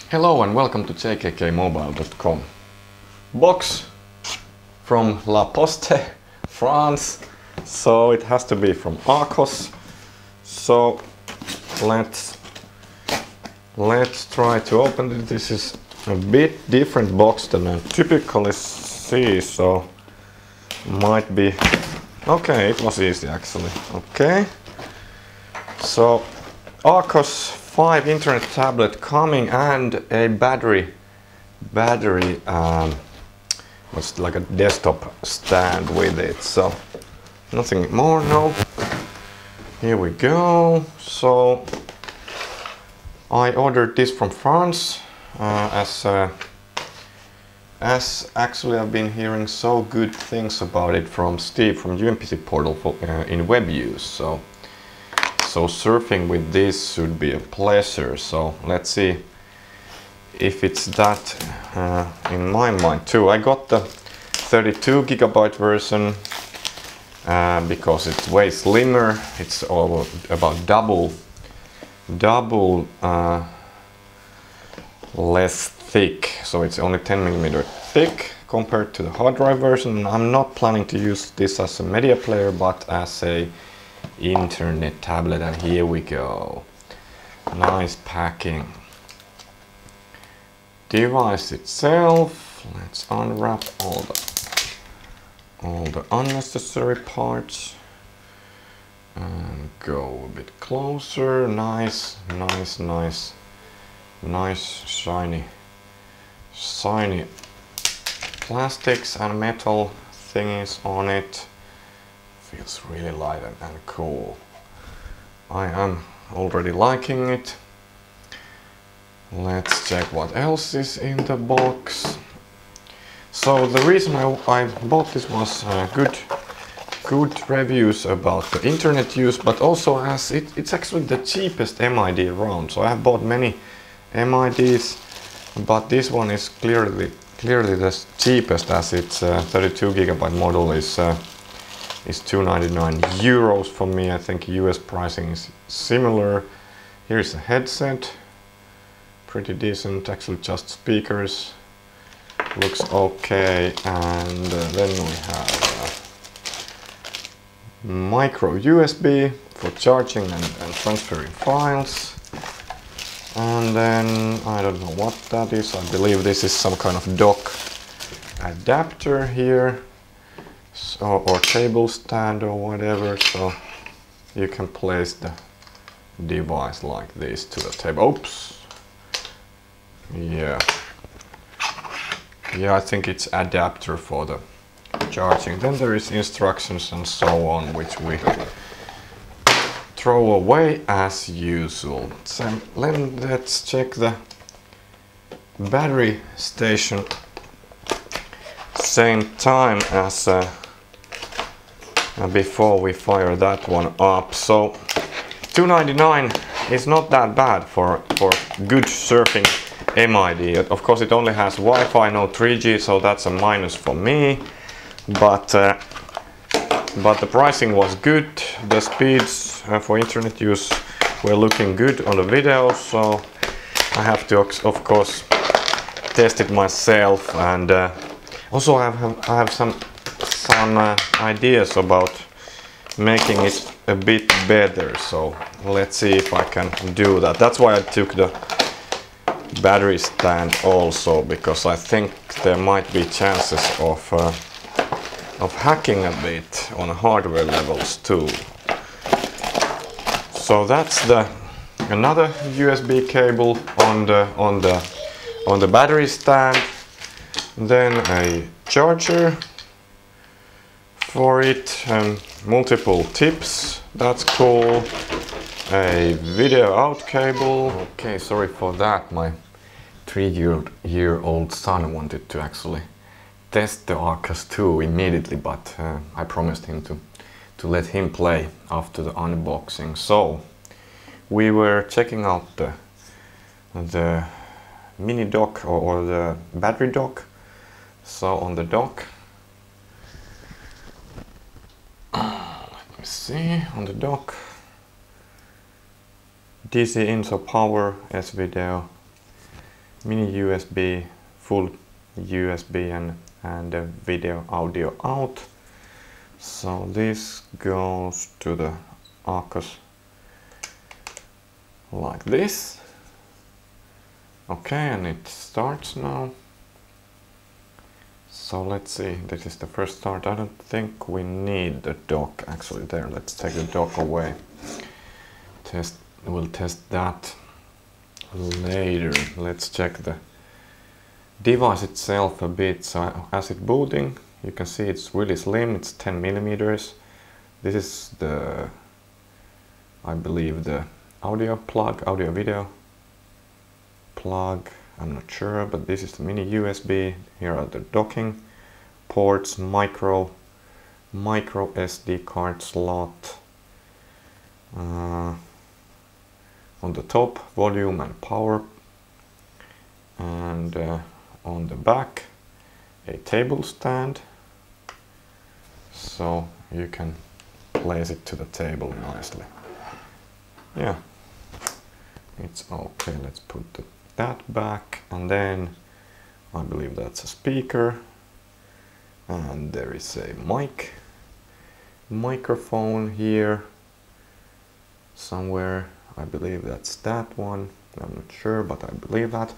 Hello and welcome to jkkmobile.com. Box from La Poste, France. So it has to be from Archos. So let's try to open it. This is a bit different box than I typically see, so might be okay. It was easy actually. Okay, so Archos 5 internet tablet coming and a battery was like a desktop stand with it, so nothing more. No, here we go. So I ordered this from France as actually I've been hearing so good things about it from Steve from UMPC portal for, in web use, so surfing with this should be a pleasure. So let's see if it's that in my mind too. I got the 32 GB version because it's way slimmer. It's all about double less thick, so it's only 10mm thick compared to the hard drive version. I'm not planning to use this as a media player but as a internet tablet, and here we go. Nice packing. Device itself, let's unwrap all the unnecessary parts and go a bit closer. Nice shiny plastics and metal thingies on it. Feels really light and cool. I am already liking it. Let's check what else is in the box. So the reason I bought this was good reviews about the internet use, but also as it's actually the cheapest MID around. So I have bought many MIDs, but this one is clearly the cheapest, as its 32 GB model is 299 euros for me. I think US pricing is similar. Here's a headset, pretty decent, actually just speakers, looks okay. And then we have micro USB for charging and transferring files. And then I don't know what that is. I believe this is some kind of dock adapter here. So, or table stand or whatever, so you can place the device like this to the table. Oops. Yeah, I think it's adapter for the charging. Then there is instructions and so on, which we throw away as usual. So let's check the battery station same time as before we fire that one up. So 299 is not that bad for good surfing MID. Of course it only has Wi-Fi, no 3G, so that's a minus for me, but the pricing was good. The speeds for internet use were looking good on the video, so I have to of course test it myself. And also I have some ideas about making it a bit better, so let's see if I can do that. That's why I took the battery stand also, because I think there might be chances of hacking a bit on hardware levels too. So that's another USB cable on the battery stand, then a charger for it, and multiple tips, that's cool. A video out cable. Okay, sorry for that. My 3-year-old son wanted to actually test the Archos 2 immediately, but I promised him to let him play after the unboxing. So we were checking out the mini dock or the battery dock. So on the dock, let me see, on the dock, DC in, so power, S-video, mini USB, full USB and video audio out. So this goes to the Archos like this. Okay, and it starts now. So let's see, this is the first start. I don't think we need the dock actually there. Let's take the dock away. We'll test that later. Let's check the device itself a bit. So as it's booting, you can see it's really slim. It's 10 millimeters. This is the, I believe, the audio plug, audio video plug. I'm not sure, but this is the mini USB. Here are the docking ports, micro SD card slot. On the top, volume and power, and on the back, a table stand, so you can place it to the table nicely. Yeah, it's okay. Let's put that back, and then I believe that's a speaker, and there is a microphone here somewhere. I believe that's that one. I'm not sure, but I believe that.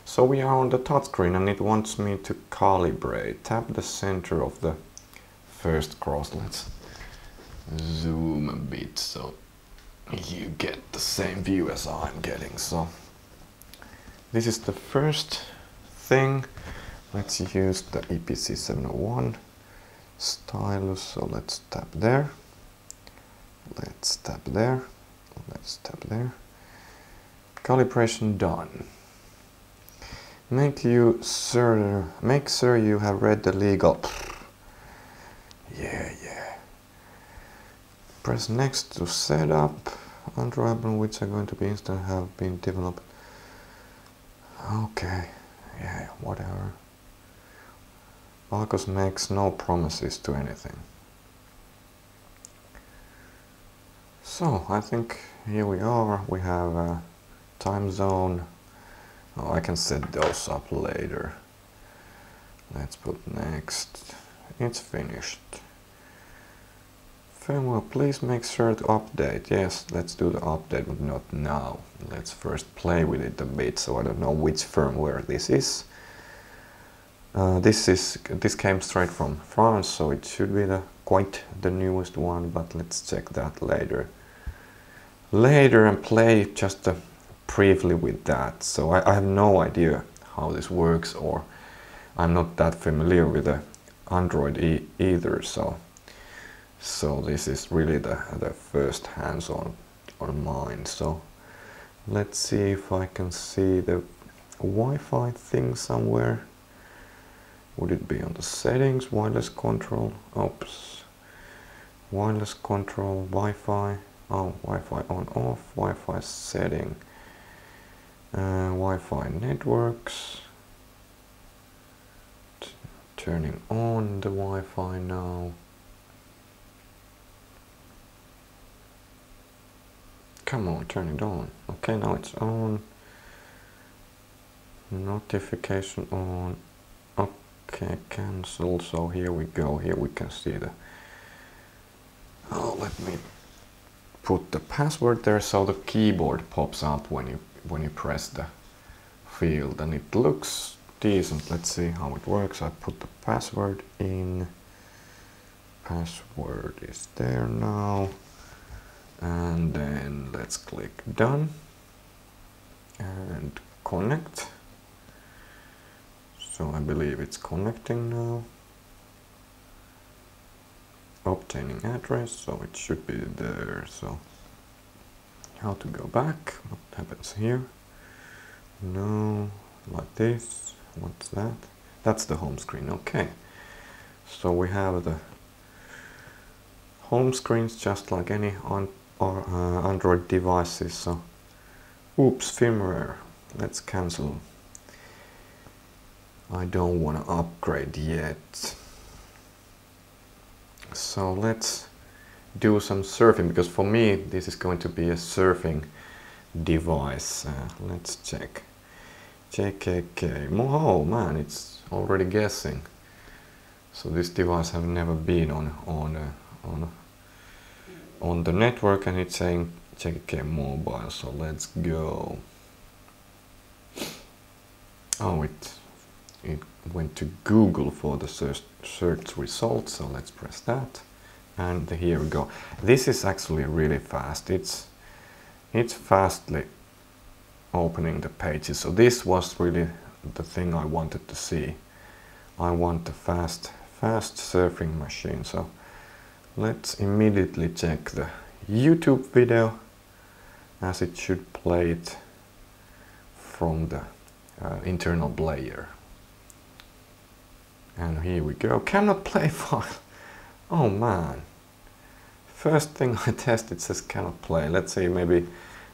So we are on the touchscreen and it wants me to calibrate. Tap the center of the first cross. Let's zoom a bit so you get the same view as I'm getting. So this is the first thing. Let's use the EPC 701 stylus. So let's tap there. Let's tap there. Let's tap there. Calibration done. Make sure you have read the legal. Yeah. Press next to set up. Android which are going to be installed have been developed. Okay. Yeah, whatever. Archos makes no promises to anything. So I think here we are. We have a time zone. Oh, I can set those up later. Let's put next. It's finished. Firmware, please make sure to update. Yes, let's do the update, but not now. Let's first play with it a bit, so I don't know which firmware this is. This came straight from France, so it should be quite the newest one, but let's check that later. And play just briefly with that. So I have no idea how this works, or I'm not that familiar with the Android either. So this is really the first hands-on on mine. So let's see if I can see the Wi-Fi thing somewhere. Would it be on the settings, wireless control? Oops. Wireless control, Wi-Fi. Oh, Wi-Fi on off, Wi-Fi setting, Wi-Fi networks, turning on the Wi-Fi now. Come on, turn it on. Okay, now it's on. Notification on. Okay, cancel. So here we go. Here we can see the. Oh, let me put the password there, so the keyboard pops up when you press the field, and it looks decent. Let's see how it works. I put the password in. Password is there now, and then let's click done and connect. So I believe it's connecting now. Obtaining address, so it should be there. So how to go back? What happens here? No, like this. What's that? That's the home screen. Okay, so we have the home screens just like any Android devices. So oops, firmware. Let's cancel. I don't want to upgrade yet. So let's do some surfing, because for me this is going to be a surfing device. Let's check. JKK. Oh man, it's already guessing. So this device have never been on the network, and it's saying JKK mobile. So let's go. Oh, it went to Google for the search results. So let's press that, and here we go. This is actually really fast. It's fastly opening the pages. So this was really the thing I wanted to see. I want a fast surfing machine. So let's immediately check the YouTube video, as it should play it from the internal player. And here we go. Cannot play file. Oh man. First thing I tested says cannot play. Let's see, maybe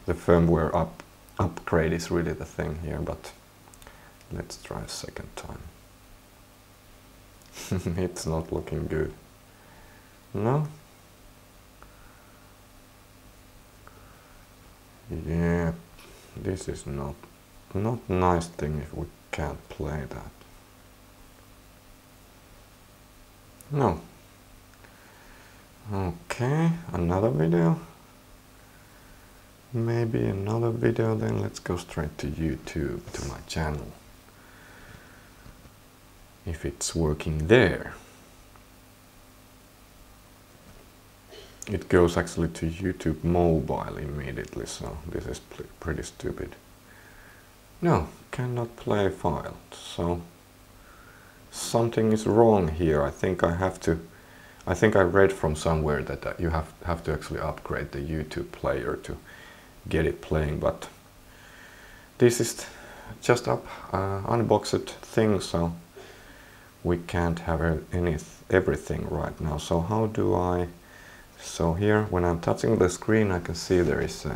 the firmware upgrade is really the thing here, but let's try a second time. It's not looking good. No? Yeah, this is not nice thing if we can't play that. No. Okay, another video. Maybe another video, then let's go straight to YouTube, to my channel. If it's working there. It goes actually to YouTube mobile immediately, so this is pretty stupid. No, cannot play file. So something is wrong here. I think I read from somewhere that you have to actually upgrade the YouTube player to get it playing, but this is just unboxed thing, so we can't have everything right now. So how do I? So here, when I'm touching the screen, I can see there is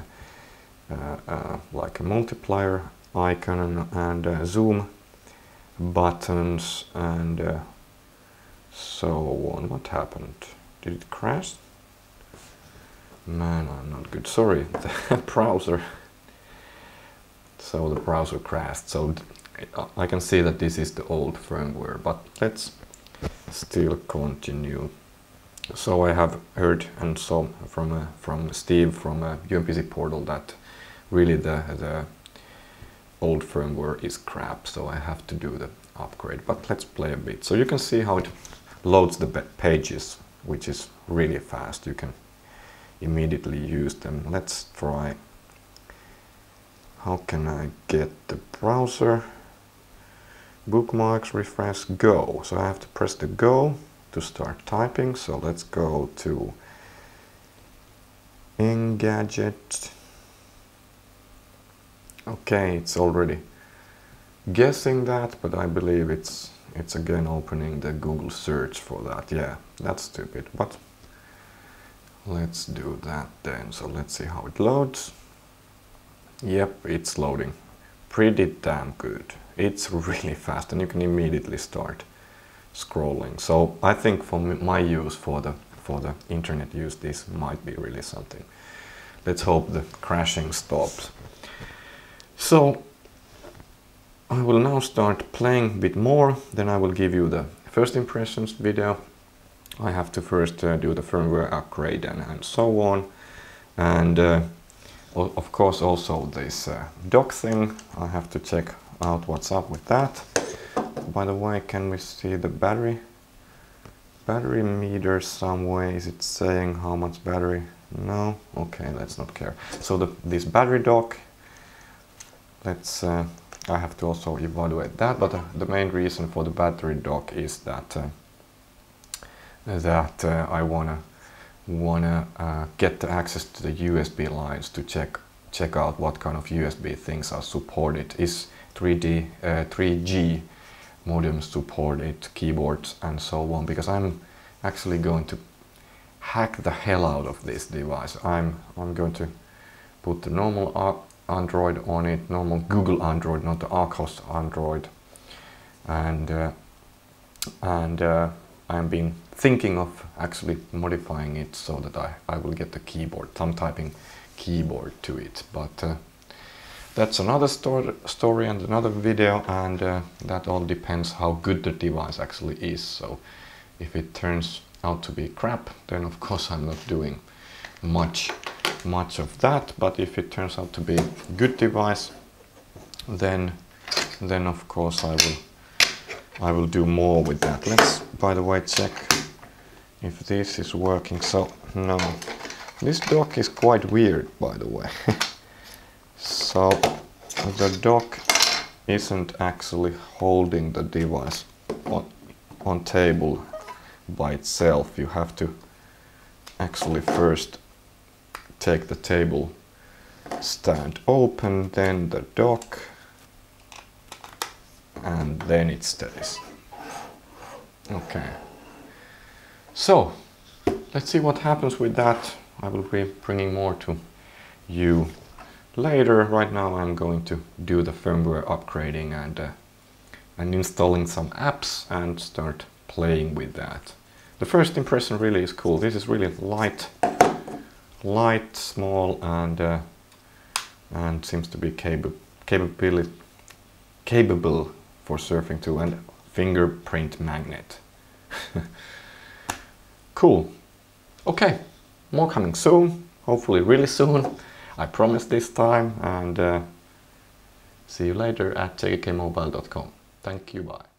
like a multiplier icon and zoom buttons and so on. What happened? Did it crash? Man, I'm not good. Sorry, the browser. So the browser crashed. So I can see that this is the old firmware, but let's still continue. So I have heard and saw from Steve from UMPC portal that really the old firmware is crap, so I have to do the upgrade. But let's play a bit. So you can see how it loads the pages, which is really fast. You can immediately use them. Let's try. How can I get the browser? Bookmarks, refresh, go. So I have to press the go to start typing. So let's go to Engadget. Okay, it's already guessing that, but I believe it's again opening the Google search for that. Yeah, that's stupid, but let's do that then. So let's see how it loads. Yep, it's loading pretty damn good. It's really fast, and you can immediately start scrolling. So I think for my use, for the internet use, this might be really something. Let's hope the crashing stops. So I will now start playing a bit more, then I will give you the first impressions video. I have to first do the firmware upgrade and so on, and of course also this dock thing. I have to check out what's up with that. By the way, can we see the battery meter some way? Is it saying how much battery? No? Okay, let's not care. So this battery dock, let's I have to also evaluate that, but the main reason for the battery dock is that I wanna get the access to the USB lines to check out what kind of USB things are supported. Is 3G modem supported, keyboards and so on, because I'm actually going to hack the hell out of this device. I'm going to put the normal Android on it, normal Google Android, not the Archos Android, and I've been thinking of actually modifying it so that I will get the keyboard, thumb typing keyboard to it, but that's another story and another video, and that all depends how good the device actually is. So if it turns out to be crap, then of course I'm not doing much of that. But if it turns out to be a good device, then of course I will do more with that. Let's, by the way, check if this is working. So no, this dock is quite weird, by the way. So the dock isn't actually holding the device on table by itself. You have to actually first take the table stand open, then the dock, and then it stays. Okay, so let's see what happens with that. I will be bringing more to you later. Right now I'm going to do the firmware upgrading and installing some apps and start playing with that. The first impression really is cool. This is really light, small, and seems to be capable for surfing too, and fingerprint magnet. Cool. Okay, more coming soon, hopefully really soon. I promise this time, and see you later at jkkmobile.com. Thank you, bye.